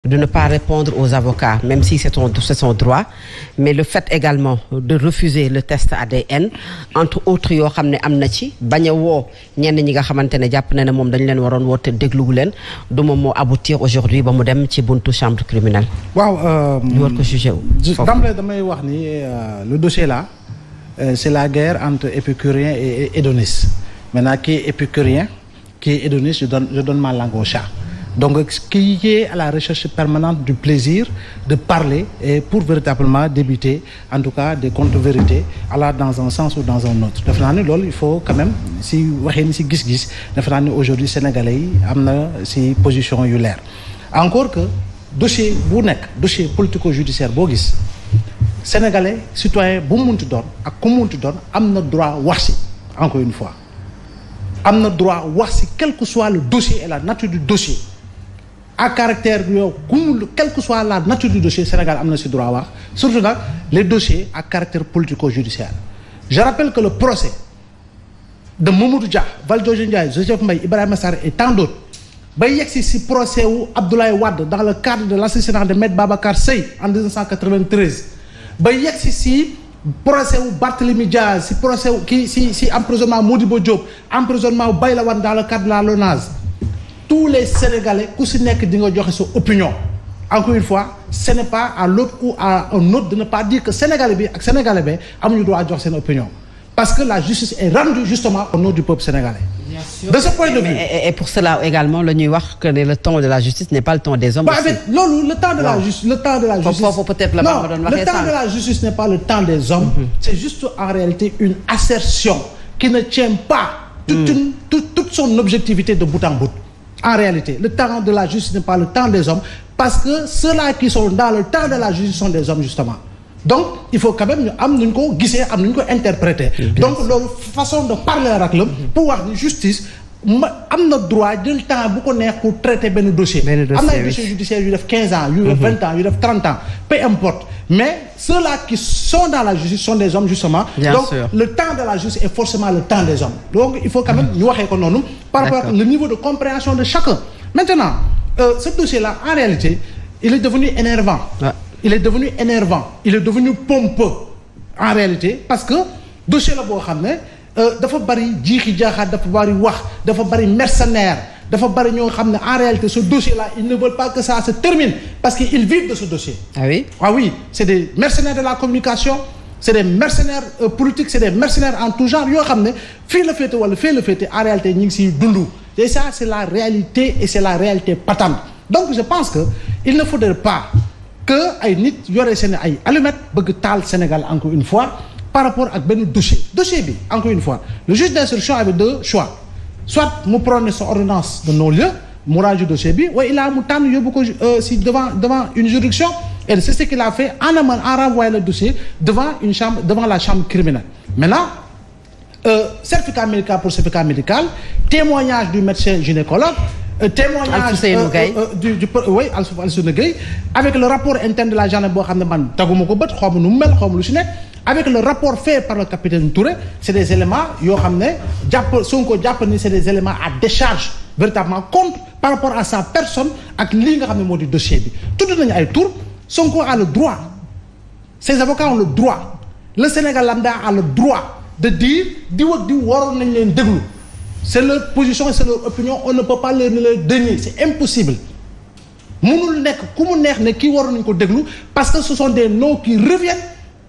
de ne pas répondre aux avocats, même si c'est son droit, mais le fait également de refuser le test ADN, entre autres yoo xam ne am na ci bañ a woo ñenn ñi nga xamante ne jàpp na ne moom dañ leen waroon woo te dégluwu leen du moom moo aboutir aujourd'hui ba mu dem ci buntu chambre criminelle. waaw ñu war ko jugé wu. d'emblée damay wax ni le dossier là c'est la guerre entre épicurien et hédoniste. Maintenant qui est épicurien, qui est hédoniste, je donne ma langue au chat. Donc, qui est à la recherche permanente du plaisir de parler et pour véritablement débuter, en tout cas, des contre-vérités, alors dans un sens ou dans un autre. Il faut quand même, si vous voyez si gis-gis, aujourd'hui, Sénégalais, si position yu leer. Encore que, dossier dossier politico-judiciaire, bogis, Sénégalais, citoyen, bu muntu doon ak ku muntu doon am na droit wax si encore une fois am na droit wax si quel que soit le dossier et la nature du dossier à caractère yow quelle que soit la nature du dossier Sénégal am na si droit wax surtout nag les dossiers à caractère politico-judiciaire. Je rappelle que le procès de Mamadou Dia, Valdiodio Ndiaye, Joseph Mbaye, Ibrahima Sarr et tant d'autres ba yegsi si procès wu Abdoulaye Wade dans le cadre de l'assassinat de Maître Babacar Seye en 1993 ba yegsi si procès wu Barthélémy Diaz si procès wu si emprisonnement Modibo Diop emprisonnement wu Bayla Wane dans le cadre de la LONASE tous les Sénégalais ku si nekk di nga joxe sa opinion encore une fois ce n'est pas à l'autre ou à un autre de ne pas dire que Sénégalais bi ak Sénégalais bi amuñu droit jox seen opinion parce que la justice est rendue justement au nom du peuple sénégalais. Bien sûr. De ce point de vue. Et pour cela également la ñuy wax que le temps de la justice n'est pas le temps des hommes. Loolu le temps de la justice foofu peut-être la non le temps de la justice n'est pas le temps des hommes. C'est juste en réalité une assertion qui ne tient pas toute son objectivité de bout en bout. En réalité le temps de la justice n'est pas le temps des hommes parce que ceux-là qui sont dans le temps de la justice sont des hommes justement. Donc il faut quand même ñu am nuñ ko gisee am nuñ ko interpréter. Donc loolu façon de parler ak la pour wax ni justice am na droit jël temps bu ko neex pour traiter benn dossier. am na ay dossiers judiciaires yu def 15 ans yu def 20 ans yu def 30 ans peu importe mais ceux-là qui sont dans la justice sont des hommes justement. Bien donc sûr. le temps de la justice est forcément le temps des hommes. Donc il faut quand même ñu waxee ko noonu. par rapport ak le niveau de compréhension de chacun. Maintenant ce dossier-là en réalité il est devenu énervant. Il est devenu énervant il est devenu pompeux en réalité parce que dossier la boo xam ne dafa bari jiixi jaaxaat dafa bari wax dafa bari mercenaire dafa bari ñoo xam ne en réalité ce dossier là ils ne veulent pas que ça se termine parce que ils vivent de ce dossier. Ah oui c'est des mercenaires de la communication c'est des mercenaires politiques c'est des mercenaires en tout genre yoo xam ne fii la féete wala fii la féete en réalité ñu ngi siy dund et ça c'est la réalité et c'est la réalité patente donc je pense que il ne faudrait pas que ay nit yore seen ay allumettes bëgg taal Sénégal encore une fois par rapport ak benn dossier bi encore une fois le juge d'instruction avait deux choix soit mu prôner sa ordonnance de non-lieu mu raju dossier bi ou il a mu tànn yóbbu ko si devant une juridiction et c'est ce qu'il a fait en renvoyant le dossier devant la chambre criminelle. Maintenant certificat médical pour certificat médical témoignage du médecin gynécologue témoignage Alfousseynou Gueye avec le rapport interne de la gendarmerie boo xam ne man taguma ko bët xaw ma nu mu mel xaw ma lu si nekk avec le rapport fait par le capitaine Touré c'est des éléments yoo xam ne Sonko jàpp ni c'est des éléments à décharge véritablement contre par rapport à sa personne ak lii nga xam ne moo di dossier bi tudd nañu ay tour Sonko a le droit ses avocats ont le droit le Sénégal lambda a le droit de dire diw ak diw waroon nañ leen déglu c'est leur position et c'est leur opinion on ne peut pas leur dénier c'est impossible mënul nekk ku mu neex ne kii waroon nañu ko déglu parce que ce sont des noms qui reviennent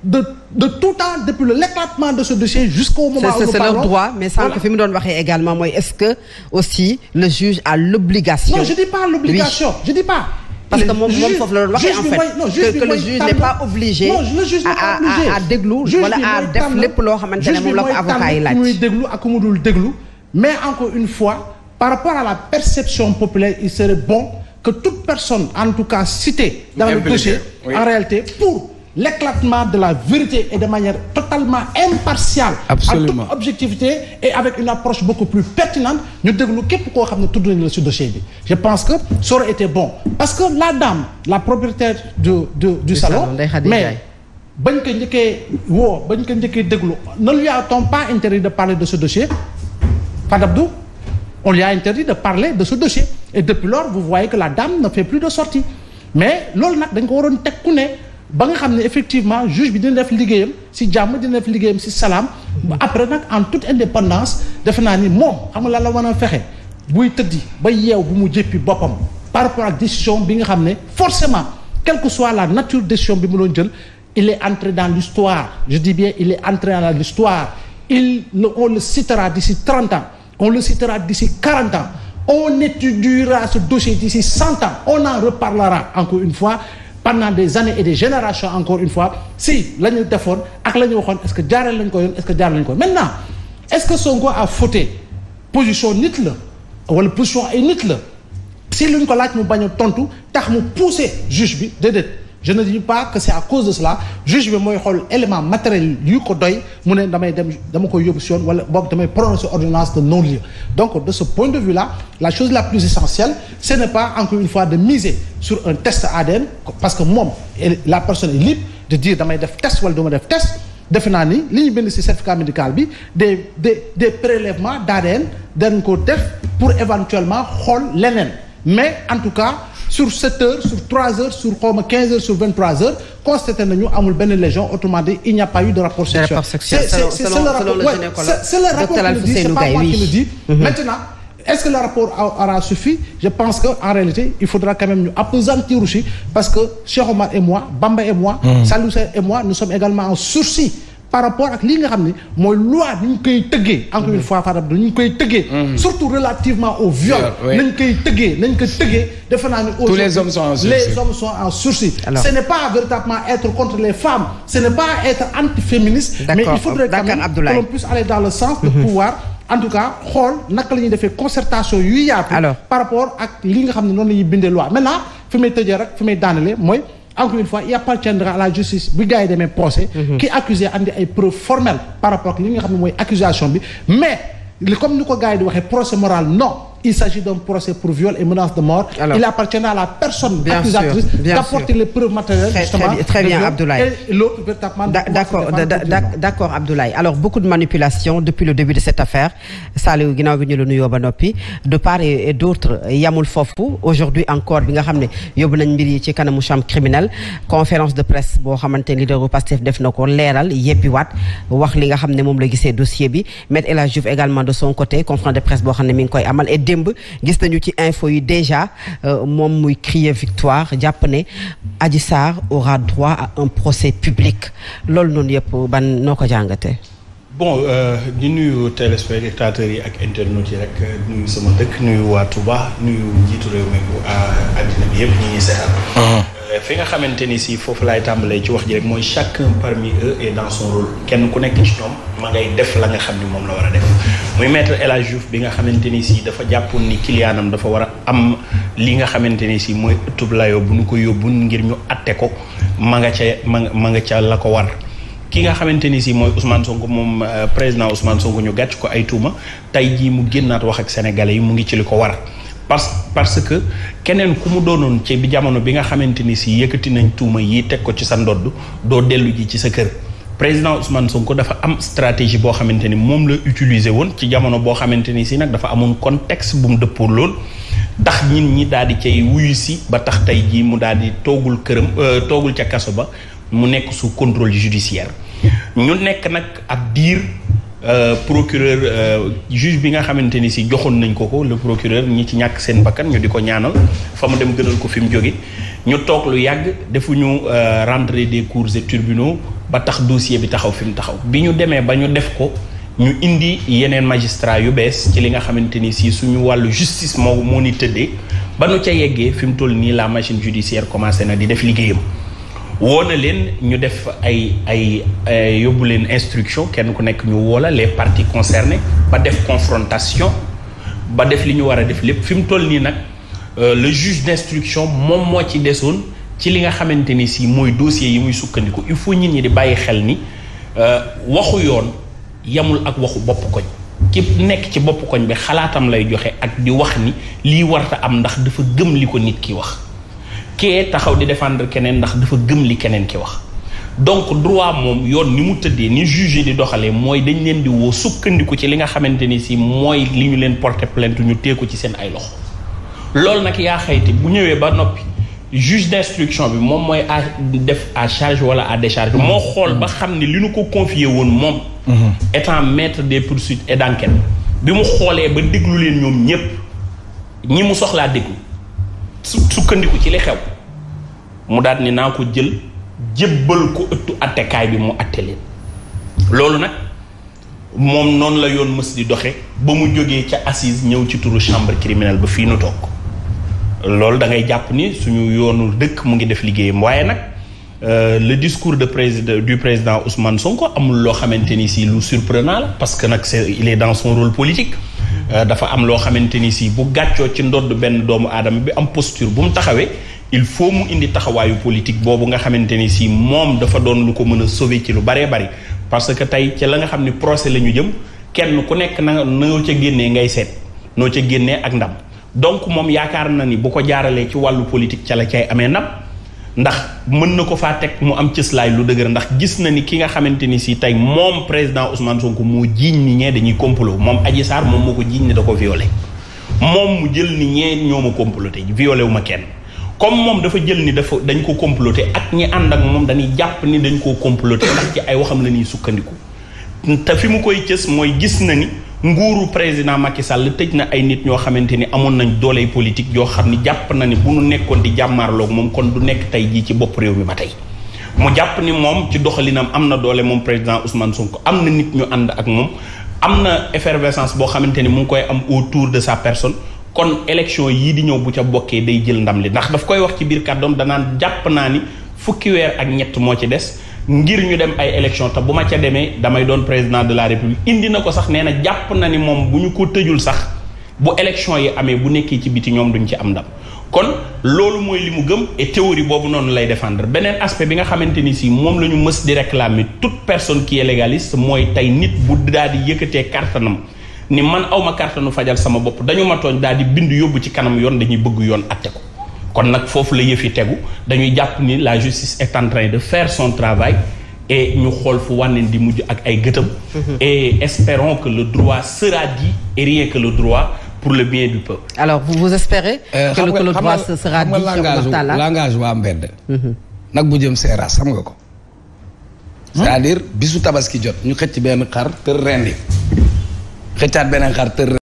de tout temps depuis l'éclatement de ce dossier jusqu'au moment où nous parlons. C'est leur droit mais sans que fi mu doon waxee également mooy est-ce que aussi le juge a l'obligation. Non je dis pas l'obligation je dis pas. Parce que moom foofu la doon waxee en fait que le juge n'est pas obligé à déglu wala à def lépp loo xamante ne moom la ko avocat yi laaj. muy déglu ak ku mu dul déglu mais encore une fois par rapport à la perception populaire il serait bon que toute personne en tout cas citée dans le dossier en réalité pour l'éclatement de la vérité et de manière totalement impartiale. Absolument. En toute objectivité et avec une approche beaucoup plus pertinente ñu déglu képp koo xam ne tudd nañu la ci dossier bi je pense que ça aurait été bon parce que la dame la propriétaire du salon mais bañ ko njëkkee déglu ne lui a-t-on pas interdit de parler de ce dossier Fadabdou on lui a interdit de parler de ce dossier et depuis lors vous voyez que la dame ne fait plus de sortie mais loolu nag dañ ko waroon teg ku ne ba nga xam ne effectivement juge bi dina def liggéeyam ci jàmm dina def liggéeyam ci salaam. après nag en toute indépendance defe naa ni moom xam nga lan la mën a fexe buy tëddi ba yeew bu mu jéppi boppam par rapport ak décision bi nga xam ne forcément quelle que soit la nature décision bi mu doon jël il est entré dans l'histoire je dis bien il est entré dans l'histoire on le citera d'ici 30 ans on le citera d'ici 40 ans on étudiera ce dossier d'ici 100 ans on en reparlera encore une fois pendant des années et des générations encore une fois si la ñu defoon ak la ñu waxoon est-ce que jaareel lañ ko yoon est-ce que jaareel lañ ko maintenant est-ce que Sonko a fauté position nit la wala position ay nit la si luñ ko laaj mu bañ a tontu tax mu pousser juge bi déedéet je ne dis pas que c'est à cause de cela juge bi mooy xool élément matériel yu ko doy mu ne dama koy yóbbu si yoon wala boog damay prononcer ordonnance de non-lieu donc de ce point de vue-là la chose la plus essentielle ce n'est pas encore une fois de miser sur un test ADN parce que moom la personne est libre de dire damay def test wala dama def test defe naa ni li ñu bind ci certificat médical bi des prélèvements d'ADN dañ ko def pour éventuellement xool leneen mais en tout cas sur 7 heures sur 3 heures sur xawma 15 heures sur 23 heures constaté nañu amul benn lésion autrement dit il n'y a pas eu de rapport sexuel. C'est le rapport qui le dit, c'est pas moi qui le dis. Maintenant est-ce que le rapport aura suffi? Je pense que en réalité il faudra quand même ñu appesantir aussi parce que Cheikh Omar et moi Bamba et moi Saliou Seye et moi nous sommes également en sursis par rapport ak li nga xam ne mooy loi ni ñu koy tëggee encore une fois Fadab ni ñu koy tëggee surtout relativement au viol nañ koy tëggee defe naa ni tous les hommes sont en sursis ce n'est pas véritablement être contre les femmes ce n'est pas être antiféministe mais il faudrait quand même que l'on puisse aller dans le sens de pouvoir en tout cas xool naka la ñuy defee concertation yu yaatu par rapport ak li nga xam ne noonu la ñuy bindee loi maintenant fi may tëjee rek fi may daanale mooy encore une fois il appartiendra à la justice bu gars yi demee procès ki accusé andi ay preuves formelles par rapport ak li nga xam ne mooy accusation bi mais comme ni ko gars yi di waxee procès moral non il s'agit d'un procès pour viol et menace de mort. Alors, il appartiendra à la personne accusatrice d'apporter les preuves matérielles justement. Très bien Abdoulaye. Et l'autre véritablement. D'accord Abdoulaye. Alors beaucoup de manipulations depuis le début de cette affaire. Saliou ginnaaw bi ñu la nuyoo ba noppi de part et d'autre yamul foofu aujourd'hui encore bi nga xam ne yóbbu nañ mbir yi ci kanamu chambre criminelle conférence de presse boo xamante ni leaderu Pastef def na ko leeral yebbiwaat wax li nga xam ne moom la gisee dossier bi Maître El Hadji Diouf également de son côté conférence de presse boo xam ne mi ngi koy amal et démb gis nañu ci info yi déjà moom muy crier victoire jàpp ne Adji Sarr aura droit à un procès public loolu noonu yëpp ban noo ko jàngatee. bon di nuyu téléspectateurs yi ak internautes yi rek nuyu sama dëkk nuyu waa Touba nuyu njiitu réew mi àddina bi yëpp ñi ñuy seetaan. fi nga xamante ni si foofu laay tàmbalee ci wax ji rek mooy chacun parmi eux est dans son rôle kenn ku nekk ci ñoom ma ngay def la nga xam ni moom la war a def muy maître El Hadji Diouf bi nga xamante ni si dafa jàppoon ni kiliyaanam dafa war a am li nga xamante ni si mooy ëttub layoo bu ñu ko yóbbu ngir ñu atte ko ma nga ca la ko war. ki nga xamante ni si mooy Ousmane Sonko moom président Ousmane Sonko ñu gàcc ko ay tuuma tey jii mu génnaat wax ak sénégalais yi mu ngi ci li ko war. parce que keneen ku mu doonoon ci bi jamono bi nga xamante ni si yëkkati nañ tuuma yi teg ko ci sa ndodd doo dellu ji ci sa kër président Ousmane Sonko dafa am stratégie boo xamante ni moom la utiliser woon ci jamono boo xamante ni si nag dafa amoon contexte bu mu dëppoo lool tax ñi daal di cay wuyu si ba tax tey jii mu daal di toogul ca kaso ba mu nekk sous contrôle judiciaire ñu nekk nag ab diir procureur juge bi nga xamante ni si joxoon nañ ko le procureur ñi ci ñàkk seen bakkan ñu di ko ñaanal fa mu dem gënal ko fi mu jóge ñu toog lu yàgg defuñu rentrée des cours et tribunaux ba tax dossier bi taxaw fi mu taxaw bi ñu demee ba ñu def ko ñu indi yeneen magistrat yu bees ci li nga xamante ni si suñu wàllu justice moo ni tëddee ba nu ca yeggee fi mu toll nii la machine judiciaire commencé na di def liggéeyam woo na leen ñu def ay yóbbu leen instruction kenn ku nekk ñu woola les parties concernées ba def confrontation ba def li ñu war a def lépp fi mu toll nii nag le juge d'instruction moom moo ci desoon ci li nga xamante ni si mooy dossier yi muy sukkandiku il faut nit ñi di bàyyi xel ni waxu yoon yamul ak waxu bopp koñ ki nekk ci bopp koñ bi xalaatam lay joxe ak di wax ni lii warta am ndax dafa gëm li ko nit ki wax kee taxaw di défendre keneen ndax dafa gëm li keneen ki wax donc droit moom yoon ni mu tëddee ni juge di doxalee mooy dañ leen di woo sukkandiku ci li nga xamante ni si mooy li ñu leen porter plainte ñu teeku ci seen ay loxo loolu nag yaa xayti bu ñëwee ba noppi juge d'instruction bi moom mooy def à charge wala à décharge. moo xool ba xam ni li nu ko confié woon moom. étant maître des poursuites et d'enquête bi mu xoolee ba déglu leen ñoom ñépp ñi mu soxlaa déglu sukkandiku ci li xew mu daal ni naa ko jël jébbal ko ëttu attekaay bi mu atte leen loolu nag moom noonu la yoon mës di doxe ba mu jógee ca assise ñëw ci turu chambre criminelle ba fii nu toog loolu da ngay jàpp ni suñu yoonu dëkk mu ngi def liggéeyam waaye nag le discours du président Ousmane Sonko amul loo xamante ni si lu surprenant la parce que nag il est dans son rôle politique dafa am loo xamante ni si bu gàccoo ci ndodd benn doomu aadama bi am posture bu mu taxawee il faut mu indi taxawaayu politique boobu nga xamante ni si moom dafa doon lu ko mën a sauver ci lu baree bari parce que tey ca la nga xam ni procès la ñu jëm kenn ku nekk na noo ca génnee ngay seet noo ca génnee ak ndam donc moom yaakaar na ni bu ko jaaralee ci wàllu politique ca la cay amee ndam ndax mën na ko faa teg mu am cëslaay lu dëgër ndax gis na ni ki nga xamante ni si tey moom président Ousmane Sonko moo jiiñ ni ñee dañuy complot moom Adji Sarr moom moo ko jiiñ ne da ko violé moom mu jël ni ñee ñoo ma comploté violé wu ma kenn comme moom dafa jël ni dañ ko comploté ak ñi ànd ak moom dañuy jàpp ni dañ koo comploté ndax ci ay waxam la ñuy sukkandiku te fi mu koy cës mooy gis na ni nguuru président Macky Sall tëj na ay nit ñoo xamante ni amoon nañ dooley politique yoo xam ni jàpp na ni bu nu nekkoon di jàmmaarloog moom kon du nekk tey jii ci bopp réew mi ba tey mu jàpp ni moom ci doxalinam am na doole moom président Ousmane Sonko am na nit ñu ànd ak moom am na effervescence boo xamante ni mu ngi koy am autour de sa personne kon élection yii di ñëw bu ca bokkee day jël ndam li ndax daf koy wax ci biir kàddoom danaan jàpp naa ni fukki weer ak ñett moo ci des ngir ñu dem ay élection te bu ma ca demee damay doon président de la république indi na ko sax nee na jàpp na ni moom bu ñu ko tëjul sax bu élection yi amee bu nekkee ci biti ñoom duñ ci am ndam kon loolu mooy li mu gëm et théorie boobu noonu lay défendre beneen aspect bi nga xamante ni si moom la ñu mës di réclamer toute personne qui est légaliste mooy tey nit bu daal di yëkkatee kartanam ni man awma kartanu fajal sama bopp dañu ma tooñ daal di bind yóbbu ci kanam yoon dañuy bëgg yoon atte ko kon nag foofu la yëf yi tegu dañuy jàpp ni la justice est en train de faire son travail et ñu xool fu wànneen di mujj ak ay gëtam et espérons que le droit sera dit et rien que le droit pour le bien du peuple. Alors vous espérez que le droit sera dit langage waa mbedd nag bu jëm seeraas xam nga ko c'est-à-dire bisu tabaski jot ñu xëcc benn xar tër rendi xëccaat beneen xar tër